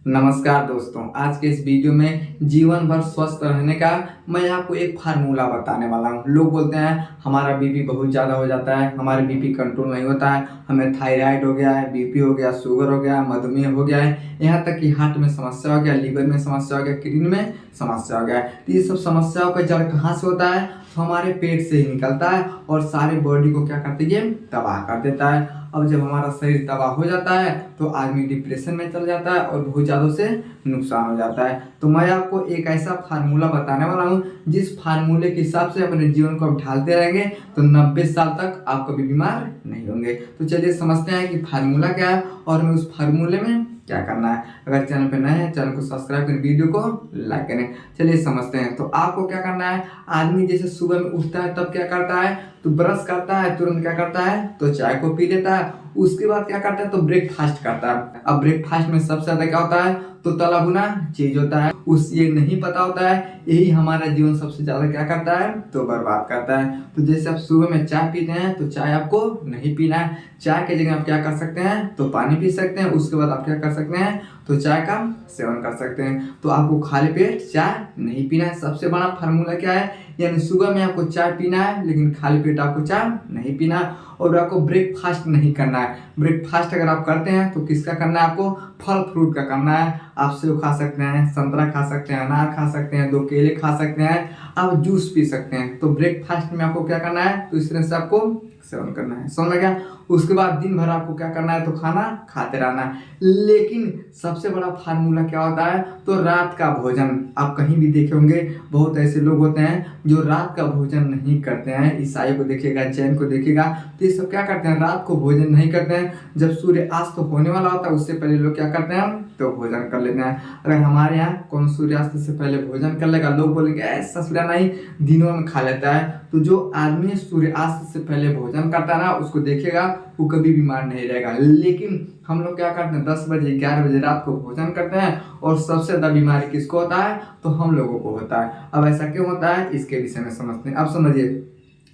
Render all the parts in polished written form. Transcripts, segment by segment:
नमस्कार दोस्तों, आज के इस वीडियो में जीवन भर स्वस्थ रहने का मैं आपको एक फार्मूला बताने वाला हूँ। लोग बोलते हैं हमारा बीपी बहुत ज़्यादा हो जाता है, हमारे बीपी कंट्रोल नहीं होता है, हमें थायराइड हो गया है, बीपी हो गया, शुगर हो गया, मधुमेह हो गया है, यहाँ तक कि हार्ट में समस्या हो गया, लीवर में समस्या हो गया, किडनी में समस्या हो गया है। तो ये सब समस्याओं का जड़ कहाँ से होता है? तो हमारे पेट से ही निकलता है और सारी बॉडी को क्या करती है? तबाह कर देता है। अब जब हमारा शरीर तबाह हो जाता है तो आदमी डिप्रेशन में चल जाता है और बहुत ज़्यादा से नुकसान हो जाता है। तो मैं आपको एक ऐसा फार्मूला बताने वाला हूँ जिस फार्मूले के हिसाब से अपने जीवन को आप ढालते रहेंगे तो 90 साल तक आप कभी बीमार नहीं होंगे। तो चलिए समझते हैं कि फार्मूला क्या है और मैं उस फार्मूले में क्या करना है। अगर चैनल पे नए हैं चैनल को सब्सक्राइब करें, वीडियो को लाइक करें। चलिए समझते हैं। तो आपको क्या करना है, आदमी जैसे सुबह में उठता है तब क्या करता है? तो ब्रश करता है, तुरंत क्या करता है? तो चाय को पी लेता है। उसके बाद क्या करता है? तो ब्रेकफास्ट करता है। अब ब्रेकफास्ट में सबसे ज्यादा क्या होता है? तो तला भुना चीज होता है। उस ये नहीं पता होता है यही हमारा जीवन सबसे ज्यादा क्या करता है? तो बर्बाद करता है। तो जैसे आप सुबह में चाय पीते हैं तो चाय आपको नहीं पीना है। चाय की जगह आप क्या कर सकते हैं? तो पानी पी सकते हैं। उसके बाद आप क्या कर सकते हैं? तो चाय का सेवन कर सकते हैं। तो आपको खाली पेट चाय नहीं पीना है। सबसे बड़ा फार्मूला क्या है? यानी सुबह में आपको चाय पीना है लेकिन खाली पेट आपको चाय नहीं पीना है और आपको ब्रेकफास्ट नहीं करना है। ब्रेकफास्ट अगर आप करते हैं तो किसका करना है? आपको फल फ्रूट का करना है। आप सेब खा सकते हैं, संतरा खा सकते हैं, अनार खा सकते हैं, 2 केले खा सकते हैं, आप जूस पी सकते हैं। तो ब्रेकफास्ट में आपको क्या करना है? तो इस तरह से आपको सेवन करना है। समझ गया? उसके बाद दिन भर आपको क्या करना है? तो खाना खाते रहना है। लेकिन सबसे बड़ा फार्मूला क्या होता है? तो रात का भोजन। आप कहीं भी देखे होंगे बहुत ऐसे लोग होते हैं जो रात का भोजन नहीं करते हैं। ईसाई को देखिएगा, जैन को देखिएगा, तो ये सब क्या करते हैं? रात को भोजन नहीं करते हैं। जब सूर्य अस्त होने वाला होता है उससे पहले लोग क्या करते हैं? तो भोजन कर लेते हैं। अगर हमारे यहाँ कौन सूर्यास्त से पहले भोजन कर लेगा, लोग बोलेंगे ऐसा सूर्य नहीं, दिनों में खा लेता है। तो जो आदमी सूर्यास्त से पहले भोजन करता है ना, उसको देखिएगा वो कभी बीमार नहीं रहेगा। लेकिन हम लोग क्या करते हैं? 10 बजे 11 बजे रात को भोजन करते हैं और सबसे ज्यादा बीमारी किसको होता है? तो हम लोगों को होता है। अब ऐसा क्यों होता है इसके विषय में समझते हैं। अब समझिए,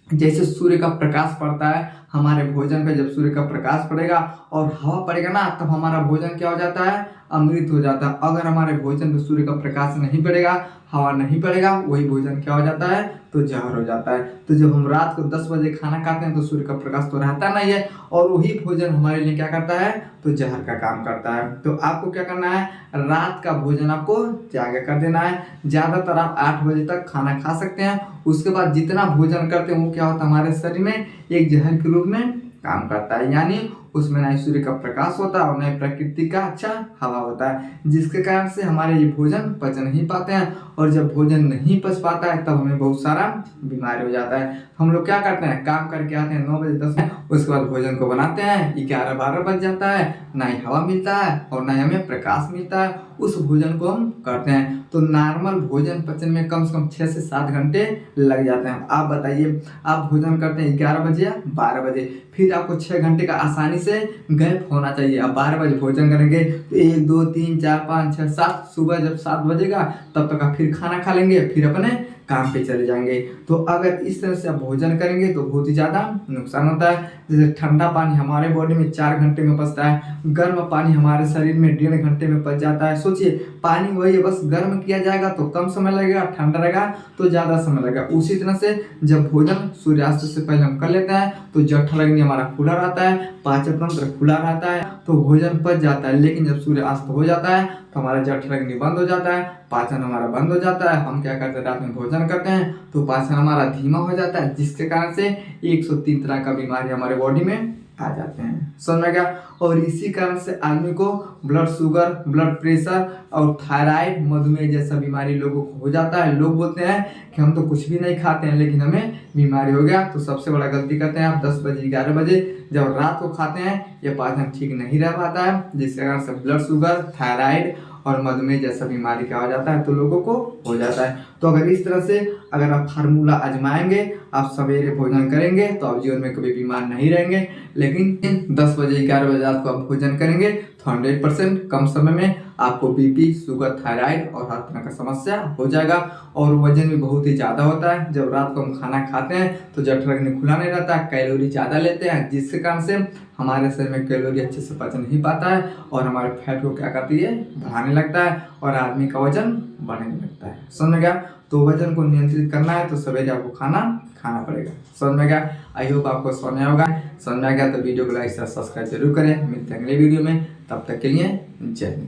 जैसे सूर्य का प्रकाश पड़ता है हमारे भोजन पे, जब सूर्य का प्रकाश पड़ेगा और हवा पड़ेगा ना तब हमारा भोजन क्या हो जाता है? अमृत हो जाता है। अगर हमारे भोजन पे सूर्य का प्रकाश नहीं पड़ेगा, हवा नहीं पड़ेगा, वही भोजन क्या हो जाता है? तो जहर हो जाता है। तो जब हम रात को 10 बजे खाना खाते हैं तो सूर्य का प्रकाश तो रहता नहीं है और वही भोजन हमारे लिए क्या करता है? तो जहर का काम करता है। तो आपको क्या करना है? रात का भोजन आपको त्याग कर देना है। ज्यादातर आप 8 बजे तक खाना खा सकते हैं। उसके बाद जितना भोजन करते हैं वो क्या होता है? हमारे शरीर में एक जहर के रूप में काम करता है। यानी उसमें ना ही सूर्य का प्रकाश होता है और न ही प्रकृति का अच्छा हवा होता है, जिसके कारण से हमारे ये भोजन पच नहीं पाते हैं। और जब भोजन नहीं पच पाता है तब हमें बहुत सारा बीमारी हो जाता है। हम लोग क्या करते हैं? काम करके आते हैं 9 बजे 10 बजे, उसके बाद भोजन को बनाते हैं 11-12 बज जाता है, ना ही हवा मिलता है और ना ही हमें प्रकाश मिलता है। उस भोजन को हम करते हैं तो नॉर्मल भोजन पचन में कम से कम 6 से 7 घंटे लग जाते हैं। आप बताइए, आप भोजन करते हैं 11 बजे या 12 बजे, फिर आपको 6 घंटे का आसानी से गैप होना चाहिए। अब 12 बजे भोजन करेंगे तो 1 2 3 4 5 6 7, सुबह जब 7 बजेगा तब तक आप फिर खाना खा लेंगे, फिर अपने काम पे चले जाएंगे। तो अगर इस तरह से आप भोजन करेंगे तो बहुत ही ज़्यादा नुकसान होता है। जैसे ठंडा पानी हमारे बॉडी में 4 घंटे में पचता है, गर्म पानी हमारे शरीर में 1.5 घंटे में पच जाता है। सोचिए, पानी वही है, बस गर्म किया जाएगा तो कम समय लगेगा, ठंडा रहेगा तो ज़्यादा समय लगेगा। उसी तरह से जब भोजन सूर्यास्त से पहले हम कर लेते हैं तो जठराग्नि हमारा खुला रहता है, पाचन तंत्र खुला रहता है, तो भोजन पच जाता है। लेकिन जब सूर्यास्त हो जाता है तो हमारा जठराग्नि बंद हो जाता है, पाचन हमारा बंद हो जाता है। हम क्या करते हैं? रात में भोजन करते हैं तो पाचन हमारा धीमा हो जाता है, जिसके कारण से 103 तरह का बीमारी हमारे बॉडी में आ जाते हैं। समझ में गया? और इसी कारण से आदमी को ब्लड शुगर, ब्लड प्रेशर और थायराइड, मधुमेह जैसा बीमारी लोगों को हो जाता है। लोग बोलते हैं कि हम तो कुछ भी नहीं खाते हैं लेकिन हमें बीमारी हो गया। तो सबसे बड़ा गलती करते हैं आप 10 बजे 11 बजे जब रात को खाते हैं, ये पाचन ठीक नहीं रह पाता है, जिसके कारण से ब्लड शुगर, थायराइड और मधुमेह जैसा बीमारी क्या हो जाता है? तो लोगों को हो जाता है। तो अगर इस तरह से अगर आप फार्मूला आजमाएंगे, आप सवेरे भोजन करेंगे तो आप जीवन में कभी बीमार नहीं रहेंगे। लेकिन 10 बजे 11 बजे रात को आप भोजन करेंगे तो 100% कम समय में आपको बीपी, शुगर, थायराइड और हर तरह का समस्या हो जाएगा। और वजन भी बहुत ही ज़्यादा होता है। जब रात को हम खाना खाते हैं तो जठराग्नि खुला नहीं रहता है, कैलोरी ज़्यादा लेते हैं, जिसके कारण से हमारे शरीर में कैलोरी अच्छे से पच नहीं पाता है और हमारे फैट को क्या करती है, बढ़ाने लगता है और आदमी का वजन बढ़ने लगता है। समझ में गया? तो वजन को नियंत्रित करना है तो सवेरे आपको खाना पड़ेगा। समझ में गया? आई होप आपको समझ में होगा। समझ में आ गया तो वीडियो को लाइक सब्सक्राइब जरूर करें। मिलते हैं अगले वीडियो में, तब तक के लिए जय हिंद।